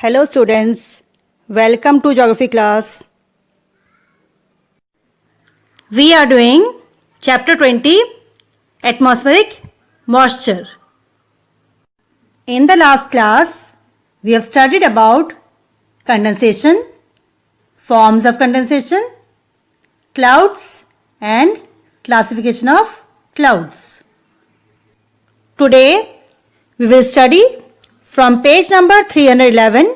Hello students, welcome to geography class. We are doing chapter 20, atmospheric moisture. In the last class, we have studied about condensation, forms of condensation, clouds and classification of clouds. Today, we will study from page number 311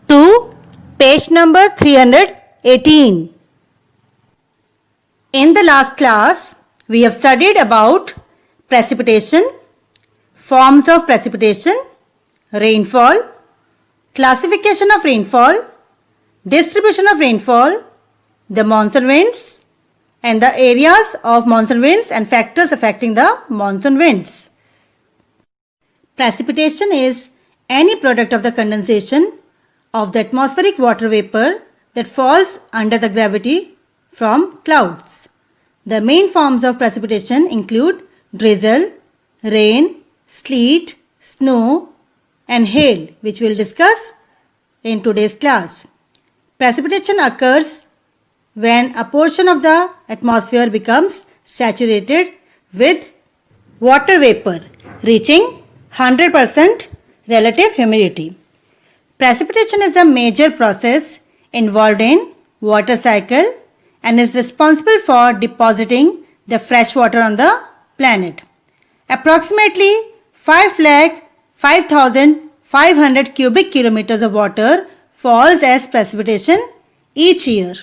to page number 318. In the last class, we have studied about precipitation, forms of precipitation, rainfall, classification of rainfall, distribution of rainfall, the monsoon winds, and the areas of monsoon winds and factors affecting the monsoon winds. Precipitation is any product of the condensation of the atmospheric water vapor that falls under the gravity from clouds. The main forms of precipitation include drizzle, rain, sleet, snow, and hail, which we will discuss in today's class. Precipitation occurs when a portion of the atmosphere becomes saturated with water vapor reaching 100% relative humidity. Precipitation is a major process involved in water cycle and is responsible for depositing the fresh water on the planet. Approximately 5,05,500 cubic kilometers of water falls as precipitation each year.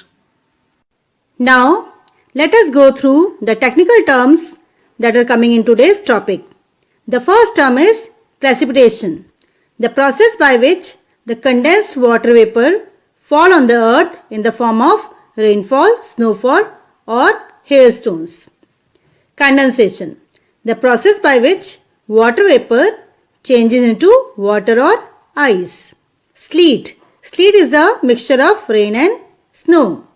Now, let us go through the technical terms that are coming in today's topic. The first term is precipitation, the process by which the condensed water vapor fall on the earth in the form of rainfall, snowfall or hailstones. Condensation, the process by which water vapor changes into water or ice. Sleet, sleet is a mixture of rain and snow.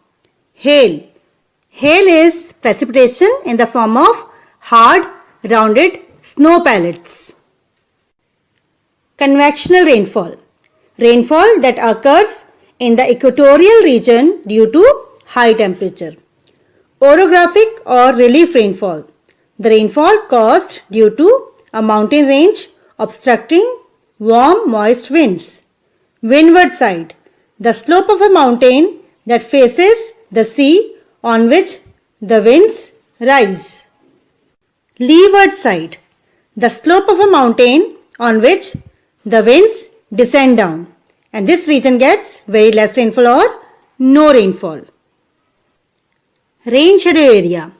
Hail, hail is precipitation in the form of hard, rounded snow pellets. Convectional rainfall, rainfall that occurs in the equatorial region due to high temperature. Orographic or relief rainfall, the rainfall caused due to a mountain range obstructing warm moist winds. Windward side, the slope of a mountain that faces the sea on which the winds rise. Leeward side, the slope of a mountain on which the winds descend down, and this region gets very less rainfall or no rainfall. Rain shadow area,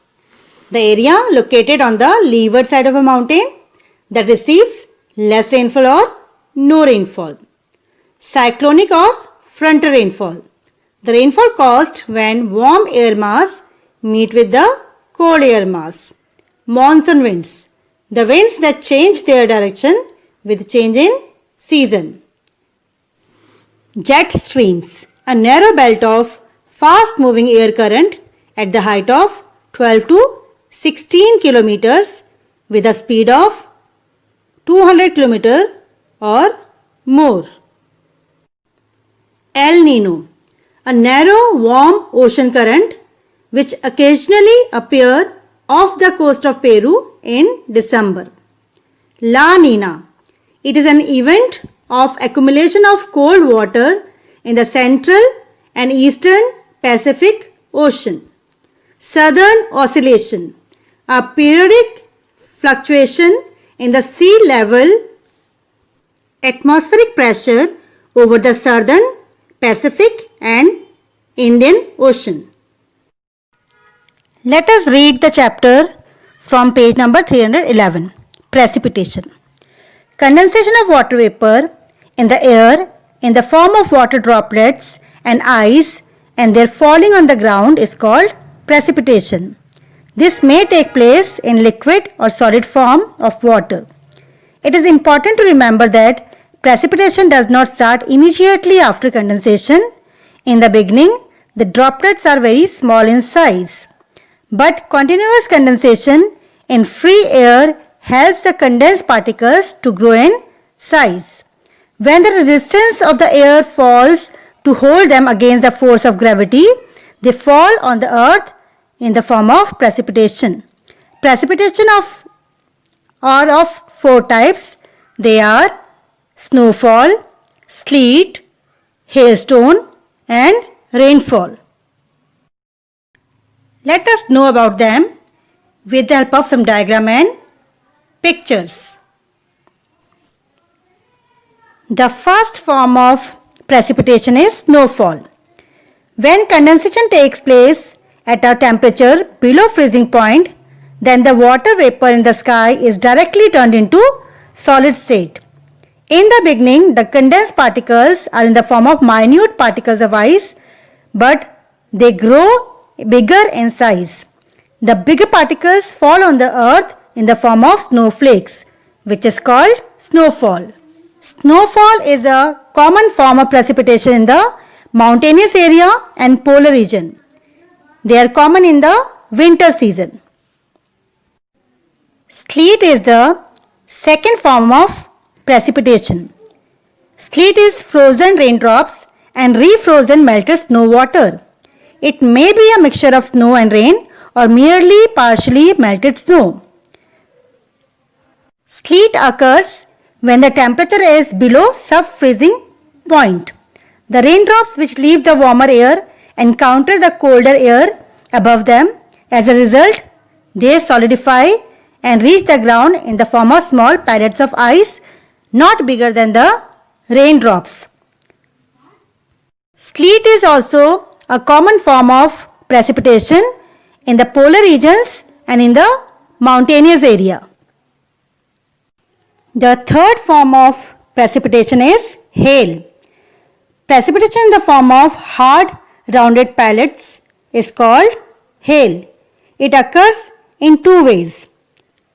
the area located on the leeward side of a mountain that receives less rainfall or no rainfall. Cyclonic or frontal rainfall, the rainfall caused when warm air mass meet with the cold air mass. Monsoon winds, the winds that change their direction with change in season. Jet streams, a narrow belt of fast moving air current at the height of 12 to 16 kilometers with a speed of 200 kilometers or more. El Nino, a narrow warm ocean current which occasionally appear off the coast of Peru in December. La Nina, it is an event of accumulation of cold water in the central and eastern Pacific Ocean. Southern oscillation, a periodic fluctuation in the sea level atmospheric pressure over the southern Pacific and Indian Ocean. Let us read the chapter from page number 311. Precipitation. Condensation of water vapor in the air in the form of water droplets and ice and their falling on the ground is called precipitation. This may take place in liquid or solid form of water. It is important to remember that precipitation does not start immediately after condensation. In the beginning, the droplets are very small in size. But continuous condensation in free air helps the condensed particles to grow in size. When the resistance of the air falls to hold them against the force of gravity, they fall on the earth in the form of precipitation. Precipitation are of four types. They are snowfall, sleet, hailstone and rainfall. Let us know about them with the help of some diagram and pictures. The first form of precipitation is snowfall. When condensation takes place at a temperature below freezing point, then the water vapor in the sky is directly turned into solid state. In the beginning, the condensed particles are in the form of minute particles of ice, but they grow bigger in size. The bigger particles fall on the earth in the form of snowflakes, which is called snowfall. Snowfall is a common form of precipitation in the mountainous area and polar region. They are common in the winter season. Sleet is the second form of precipitation. Sleet is frozen raindrops and refrozen melted snow water. It may be a mixture of snow and rain or merely partially melted snow. Sleet occurs when the temperature is below sub-freezing point. The raindrops which leave the warmer air encounter the colder air above them. As a result, they solidify and reach the ground in the form of small pellets of ice not bigger than the raindrops. Sleet is also a common form of precipitation in the polar regions and in the mountainous area. The third form of precipitation is hail. Precipitation in the form of hard rounded pellets is called hail. It occurs in two ways.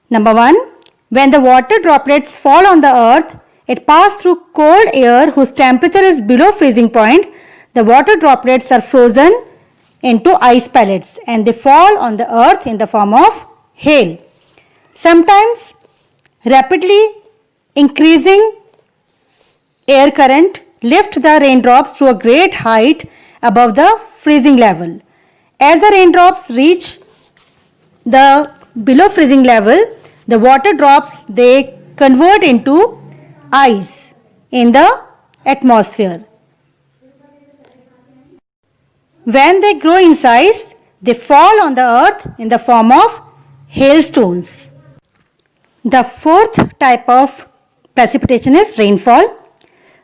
Number one, when the water droplets fall on the earth, it passes through cold air whose temperature is below freezing point. The water droplets are frozen into ice pellets and they fall on the earth in the form of hail. Sometimes rapidly increasing air current lift the raindrops to a great height above the freezing level. As the raindrops reach the below freezing level, the water drops they convert into ice in the atmosphere. When they grow in size, they fall on the earth in the form of hailstones. The fourth type of precipitation is rainfall.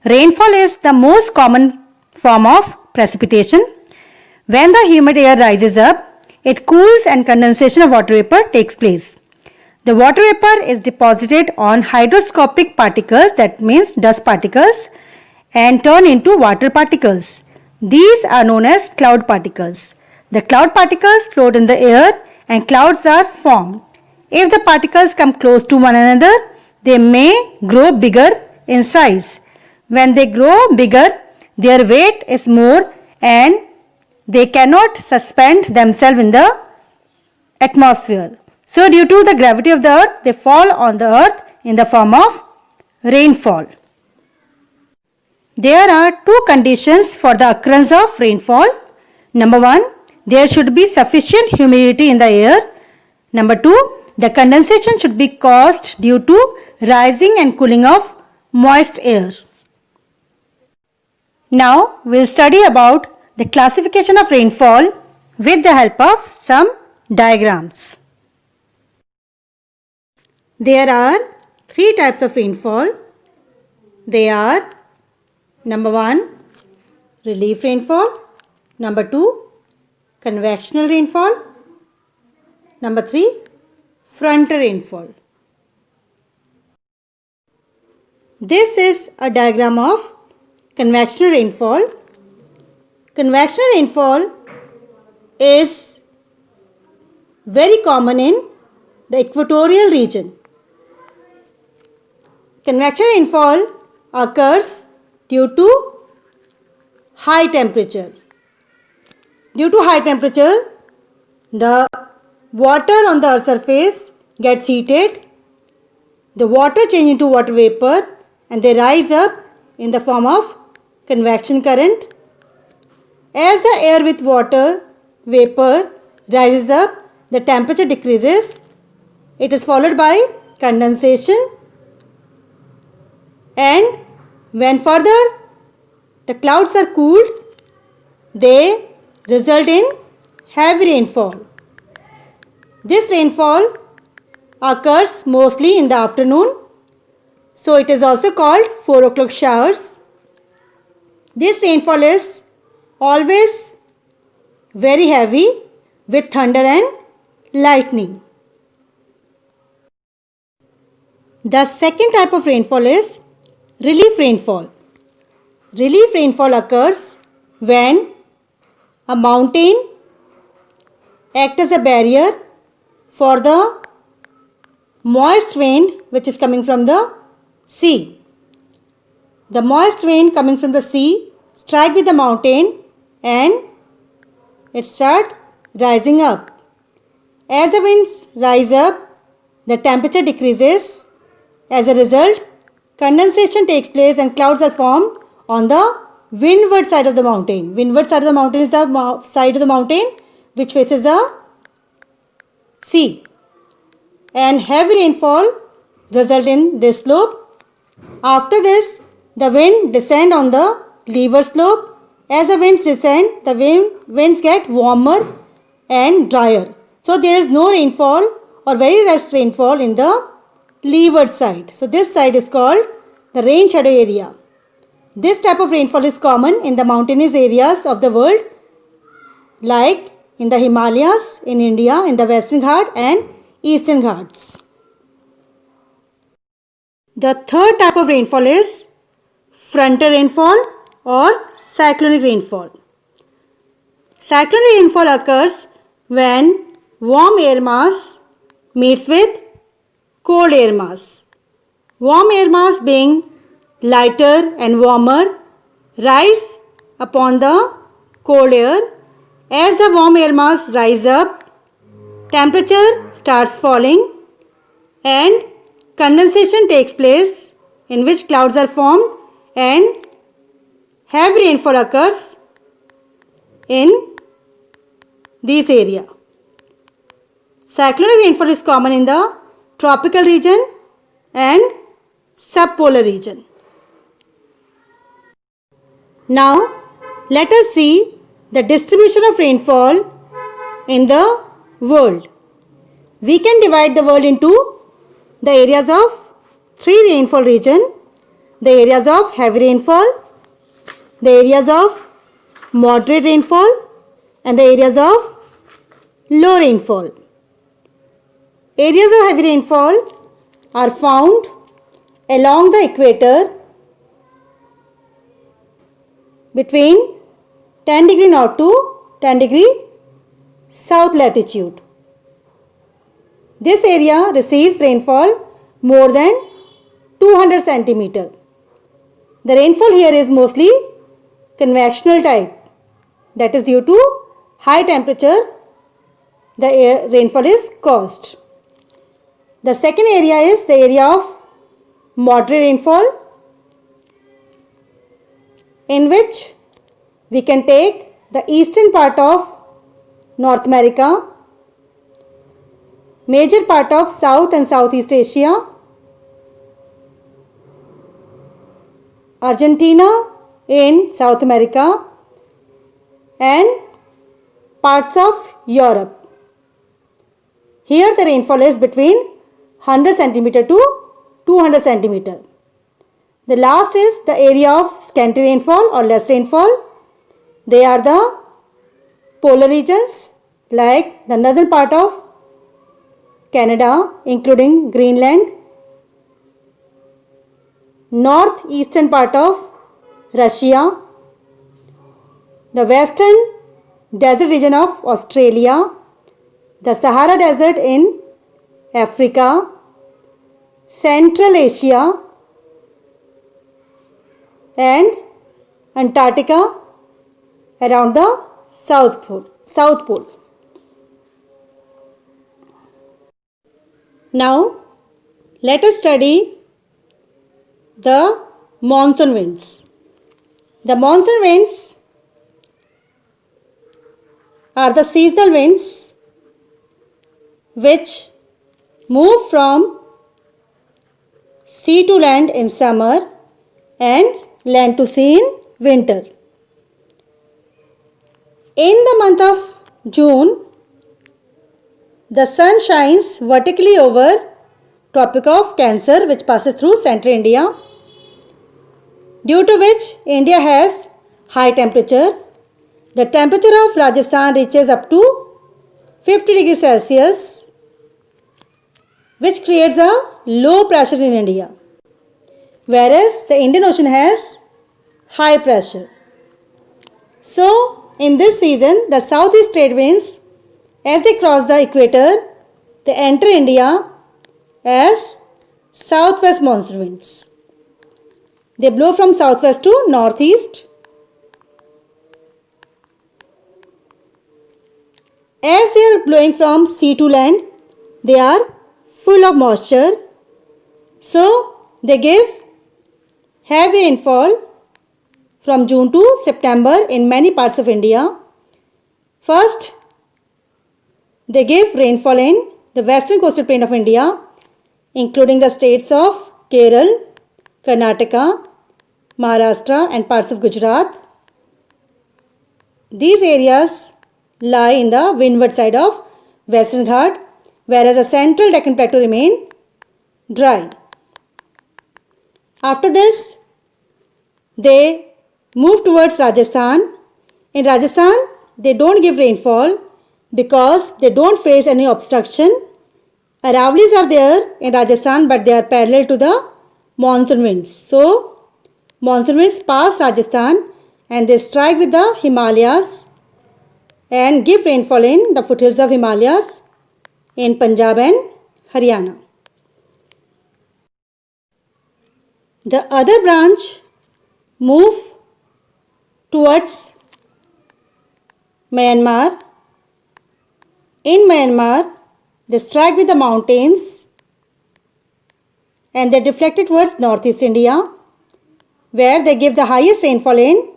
Rainfall is the most common form of precipitation. When the humid air rises up, it cools and condensation of water vapor takes place. The water vapor is deposited on hygroscopic particles, that means dust particles, and turn into water particles. These are known as cloud particles. The cloud particles float in the air and clouds are formed. If the particles come close to one another, they may grow bigger in size. When they grow bigger, their weight is more and they cannot suspend themselves in the atmosphere. So due to the gravity of the earth, they fall on the earth in the form of rainfall. There are two conditions for the occurrence of rainfall. Number one, there should be sufficient humidity in the air. Number two, the condensation should be caused due to rising and cooling of moist air. Now we will study about the classification of rainfall with the help of some diagrams. There are three types of rainfall. They are number one, relief rainfall. Number two, convectional rainfall. Number three, frontal rainfall. This is a diagram of convectional rainfall. Convectional rainfall is very common in the equatorial region. Convectional rainfall occurs due to high temperature. Due to high temperature, the water on the earth's surface gets heated. The water changes into water vapor and they rise up in the form of convection current. As the air with water vapor rises up, the temperature decreases. It is followed by condensation, and when further the clouds are cooled, they result in heavy rainfall. This rainfall occurs mostly in the afternoon, so it is also called 4 o'clock showers. This rainfall is always very heavy with thunder and lightning. The second type of rainfall is relief rainfall. Relief rainfall occurs when a mountain acts as a barrier for the moist rain which is coming from the sea. The moist rain coming from the sea strike with the mountain and it start rising up. As the winds rise up, the temperature decreases. As a result, condensation takes place and clouds are formed on the windward side of the mountain. Windward side of the mountain is the side of the mountain which faces the sea. And heavy rainfall result in this slope. After this, the wind descend on the leeward slope. As the winds descend, the winds get warmer and drier. So there is no rainfall or very less rainfall in the leeward side. So this side is called the rain shadow area. This type of rainfall is common in the mountainous areas of the world, like in the Himalayas, in India, in the Western Ghats and Eastern Ghats. The third type of rainfall is frontal rainfall or cyclonic rainfall. Cyclonic rainfall occurs when warm air mass meets with cold air mass. Warm air mass being lighter and warmer rise upon the cold air. As the warm air mass rise up, temperature starts falling and condensation takes place in which clouds are formed and heavy rainfall occurs in this area. Cyclonic rainfall is common in the tropical region and subpolar region. Now, let us see the distribution of rainfall in the world. We can divide the world into the areas of 3 rainfall regions: the areas of heavy rainfall, the areas of moderate rainfall and the areas of low rainfall. Areas of heavy rainfall are found along the equator between 10 degree north to 10 degree south latitude. This area receives rainfall more than 200 centimeter. The rainfall here is mostly convectional type. That is due to high temperature the rainfall is caused. The second area is the area of moderate rainfall, in which we can take the eastern part of North America, major part of South and Southeast Asia, Argentina in South America and parts of Europe. Here the rainfall is between 100 centimeter to 200 centimeter. The last is the area of scanty rainfall or less rainfall. They are the polar regions like the northern part of Canada including Greenland, northeastern part of Russia, the western desert region of Australia, the Sahara Desert in Africa, Central Asia and Antarctica around the South Pole. Now let us study the monsoon winds. The monsoon winds are the seasonal winds which move from sea to land in summer and land to sea in winter. In the month of June, the sun shines vertically over Tropic of Cancer, which passes through central India, due to which India has high temperature. The temperature of Rajasthan reaches up to 50 degrees Celsius, which creates a low pressure in India, whereas the Indian Ocean has high pressure. So, in this season, the southeast trade winds, as they cross the equator, they enter India as southwest monsoon winds. They blow from southwest to northeast. As they are blowing from sea to land, they are full of moisture. So, they give heavy rainfall from June to September in many parts of India. First, they give rainfall in the western coastal plain of India, including the states of Kerala, Karnataka, Maharashtra and parts of Gujarat. These areas lie in the windward side of Western Ghat, whereas the central Deccan Plateau remain dry. After this, they move towards Rajasthan. In Rajasthan, they don't give rainfall because they don't face any obstruction. Aravali's are there in Rajasthan, but they are parallel to the monsoon winds. So, monsoon winds pass Rajasthan and they strike with the Himalayas and give rainfall in the foothills of Himalayas in Punjab and Haryana. The other branch move towards Myanmar. In Myanmar, they strike with the mountains and they deflect it towards northeast India, where they give the highest rainfall in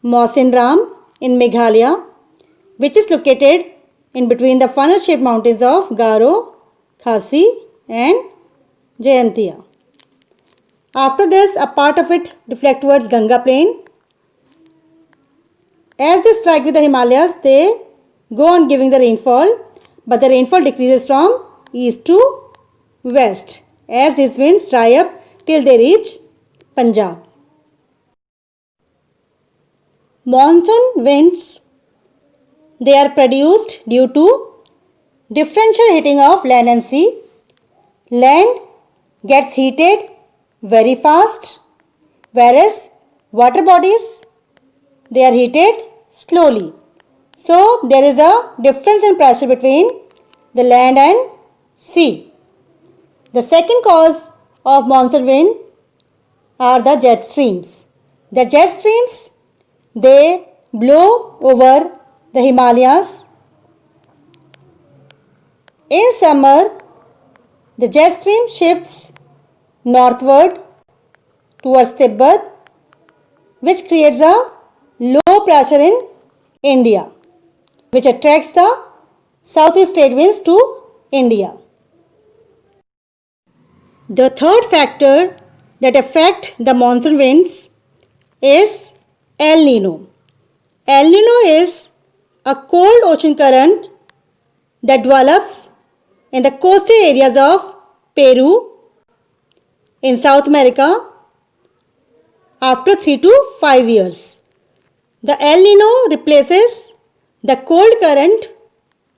Mawsynram in Meghalaya, which is located in between the funnel-shaped mountains of Garo, Khasi and Jayantia. After this, a part of it deflect towards Ganga plain. As they strike with the Himalayas, they go on giving the rainfall, but the rainfall decreases from east to west as these winds dry up till they reach Punjab. Monsoon winds, they are produced due to differential heating of land and sea. Land gets heated very fast, whereas water bodies, they are heated slowly. So, there is a difference in pressure between the land and sea. The second cause of monsoon wind are the jet streams. The jet streams, they blow over the Himalayas. In summer, the jet stream shifts northward towards Tibet, which creates a low pressure in India, which attracts the southeast trade winds to India. The third factor that affect the monsoon winds is El Nino. El Nino is a cold ocean current that develops in the coastal areas of Peru in South America after 3 to 5 years. The El Nino replaces the cold current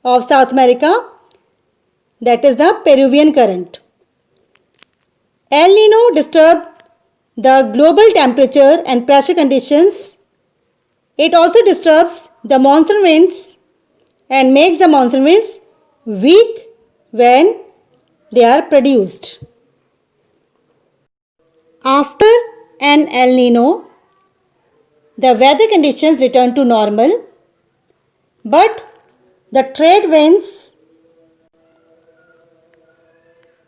of South America, that is the Peruvian current. El Nino disturbs the global temperature and pressure conditions. It also disturbs the monsoon winds and makes the monsoon winds weak when they are produced. After an El Nino, the weather conditions return to normal, but the trade winds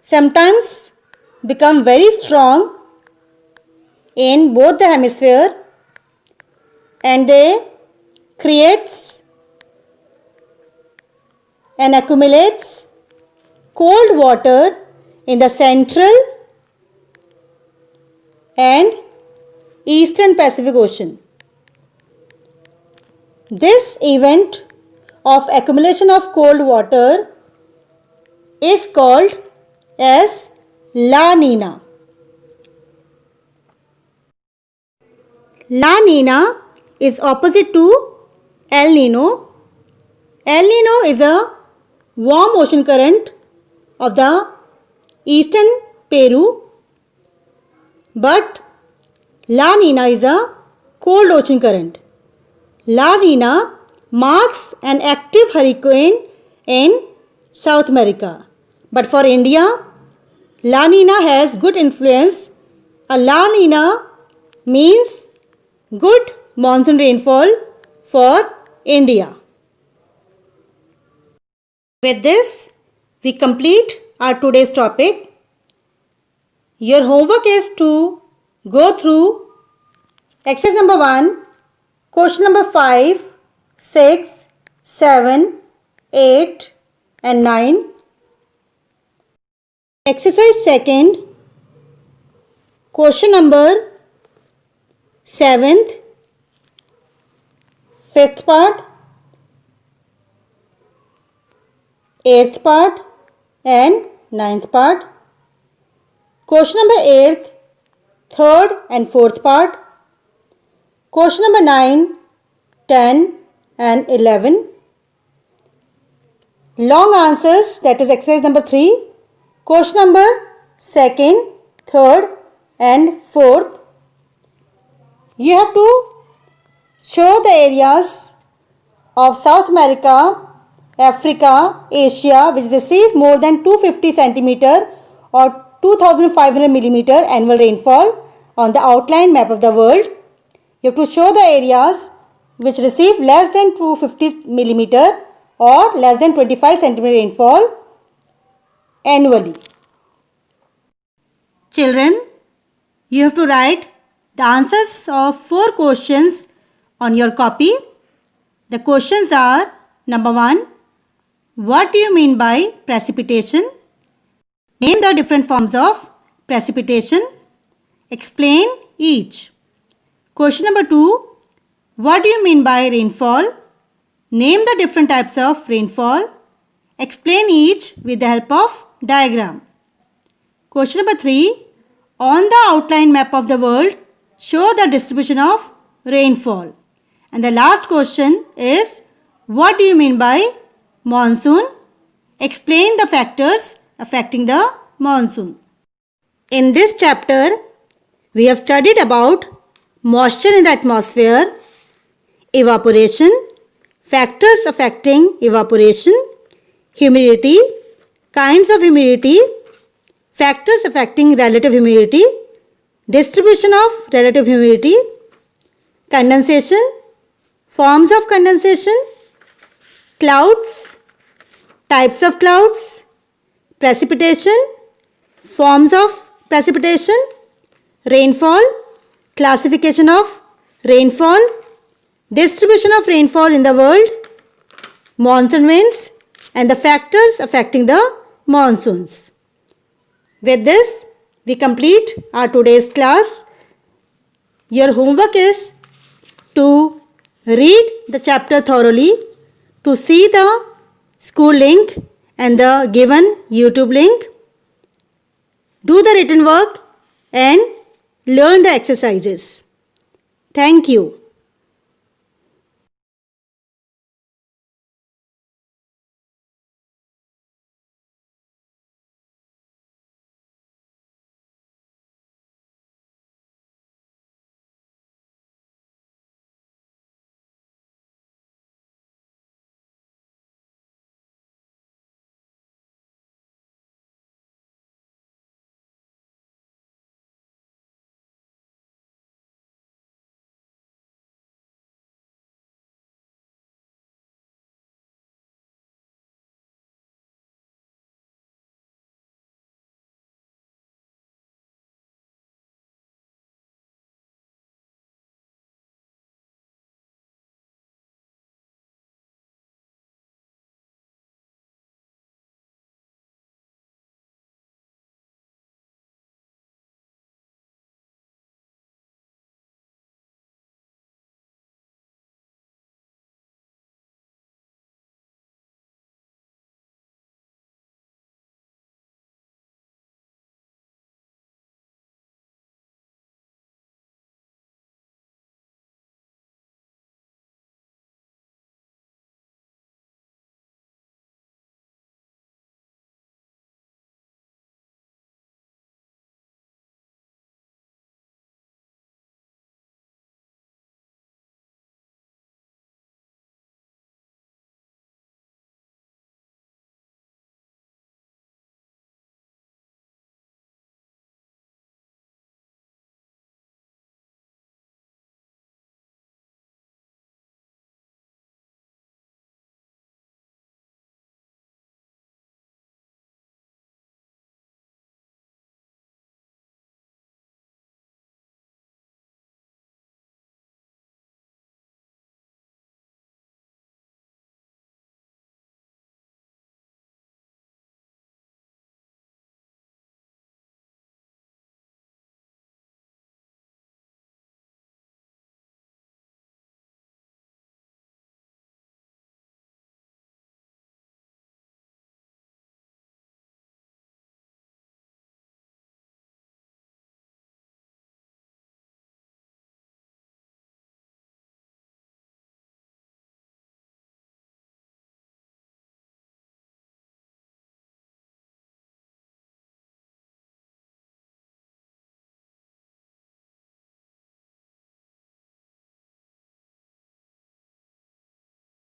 sometimes become very strong in both the hemisphere and they creates and accumulates cold water in the central and eastern Pacific Ocean. This event of accumulation of cold water is called as La Nina. La Nina is opposite to El Nino. El Nino is a warm ocean current of the eastern Peru, but La Nina is a cold ocean current. La Nina marks an active hurricane in South America. But for India, La Nina has good influence. A La Nina means good monsoon rainfall for India. With this, we complete our today's topic. Your homework is to go through exercise number 1, question number 5, 6, 7, 8 and 9. Exercise 2nd, question number 7th, 5th part, 8th part and 9th part. Question number 8th, 3rd and 4th part. Question number 9, 10 and 11. Long answers, that is exercise number 3. Question number 2nd, 3rd and 4th. You have to show the areas of South America, Africa, Asia which receive more than 250 centimeter or 2500 millimeter annual rainfall on the outline map of the world. You have to show the areas which receive less than 250 millimeter or less than 25 centimeter rainfall annually. Children, you have to write the answers of 4 questions on your copy. The questions are: number 1, what do you mean by precipitation? Name the different forms of precipitation. Explain each. Question number 2, what do you mean by rainfall? Name the different types of rainfall. Explain each with the help of diagram. Question number 3, on the outline map of the world, show the distribution of rainfall. And the last question is, what do you mean by monsoon? Explain the factors affecting the monsoon. In this chapter, we have studied about moisture in the atmosphere, evaporation, factors affecting evaporation, humidity, kinds of humidity, factors affecting relative humidity, distribution of relative humidity, condensation, forms of condensation, clouds, types of clouds, precipitation, forms of precipitation, rainfall, classification of rainfall, distribution of rainfall in the world, monsoon winds and the factors affecting the monsoons. With this, we complete our today's class. Your homework is to read the chapter thoroughly, to see the school link and the given YouTube link. Do the written work and learn the exercises. Thank you.